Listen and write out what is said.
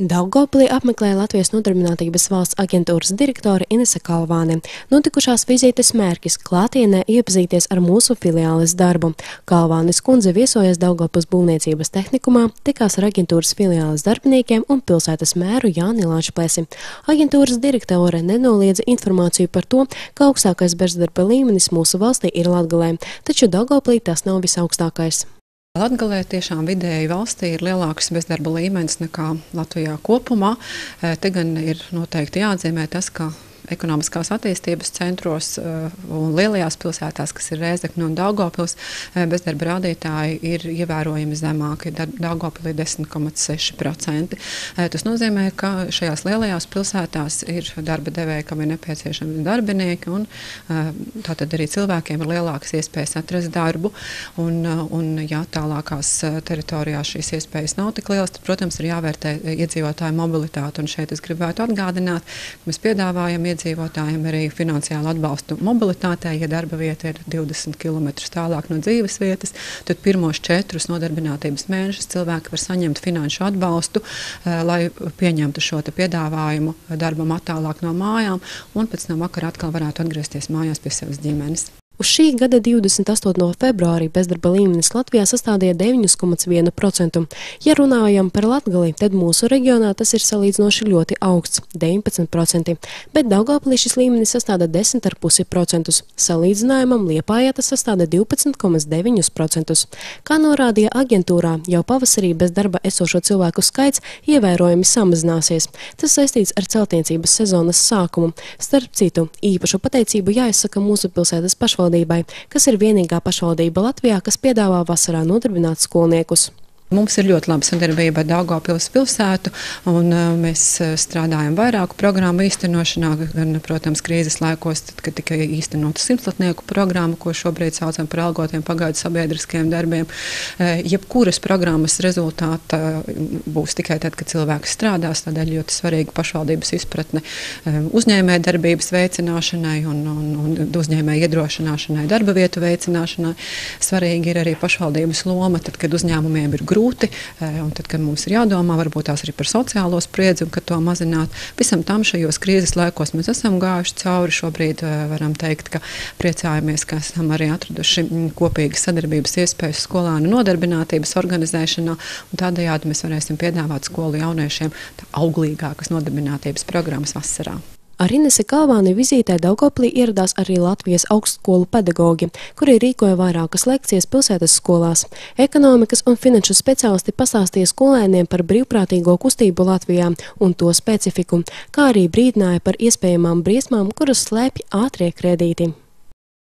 Daugavpilī apmeklēja Latvijas Nodarbinātības valsts aģentūras direktore Inese Kalvāne. Notikušās vizītes mērķis klātienē iepazīties ar mūsu filiāles darbu. Kalvānes kundze viesojas Daugavpils būvniecības tehnikumā, tikās ar aģentūras filiāles darbiniekiem un pilsētas mēru Jāni Lāčplēsi. Aģentūras direktore nenoliedza informāciju par to, ka augstākais bezdarba līmenis mūsu valstī ir Latgalē, taču Daugavpilī tas nav visaugstākais. Latgalē tiešām vidēji valstī ir lielāks bezdarba līmenis nekā Latvijā kopumā. Te gan ir noteikti jāatzīmē tas, ka ekonomiskās attīstības centros un lielajās pilsētās, kas ir Rēzekne un Daugavpils, bezdarba rādītāji ir ievērojami zemāki. Daugavpilī 10,6%. Tas nozīmē, ka šajās lielajās pilsētās ir darba devēji, kam ir nepieciešami darbinieki, un tātad arī cilvēkiem ir lielākas iespējas atrast darbu. Un ja tālākās teritorijās šīs iespējas nav tik lielas, tad, protams, ir jāvērtē iedzīvotāju mobilitāti. Un šeit es gribētu atgādināt, ka mēs piedāvājam iedzīvotājiem arī finansiālu atbalstu mobilitātei. Ja darba vieta ir 20 km tālāk no dzīves vietas, tad pirmos 4 nodarbinātības mēnešus cilvēki var saņemt finanšu atbalstu, lai pieņemtu šo piedāvājumu darbam attālāk no mājām, un pēc tam vakarā atkal varētu atgriezties mājās pie savas ģimenes. Uz šī gada 28. februārī bezdarba līmenis Latvijā sastādīja 9,1%. Ja runājam par Latgali, tad mūsu reģionā tas ir salīdzinoši ļoti augsts – 19%, bet Daugavpilī šis līmenis sastāda 10,5%. Salīdzinājumam Liepājā tas sastāda 12,9%. Kā norādīja aģentūrā, jau pavasarī bez darba esošo cilvēku skaits ievērojami samazināsies. Tas saistīts ar celtniecības sezonas sākumu. Starp citu, īpašu pateicību jāizsaka mūsu pilsētas pašvaldībai, kas ir vienīgā pašvaldība Latvijā, kas piedāvā vasarā nodarbināt skolniekus. Mums ir ļoti laba sadarbība ar Daugavpils pilsētu, un mēs strādājam vairāku programmu īstenošanā, gan, protams, krīzes laikos, tad, kad tika īstenota simtlatnieku programma, ko šobrīd saucam par algotiem pagaidu sabiedriskajiem darbiem. Jebkuras programmas rezultāta būs tikai tad, kad cilvēks strādās, tādēļ ļoti svarīga pašvaldības izpratne uzņēmēju darbības veicināšanai un uzņēmēju iedrošināšanai, darba vietu veicināšanai. Svarīgi ir arī pašvaldības loma, tad, kad uzņēmumiem ir grūti, un tad, kad mums ir jādomā, varbūt tās arī par sociālo spriedzi un kad to mazināt. Visam tam šajos krīzes laikos mēs esam gājuši cauri. Šobrīd varam teikt, ka priecājamies, ka esam arī atraduši kopīgas sadarbības iespējas skolānu nodarbinātības organizēšanā, un tādējādi mēs varēsim piedāvāt skolu jauniešiem auglīgākas nodarbinātības programmas vasarā. Ar Inese Kalvāni vizītē Daugavpilī ieradās arī Latvijas augstskolu pedagoģi, kuri rīkoja vairākas lekcijas pilsētas skolās. Ekonomikas un finanšu speciālisti pastāstīja skolēniem par brīvprātīgo kustību Latvijā un to specifiku, kā arī brīdināja par iespējamām briesmām, kuras slēpj ātrie kredīti.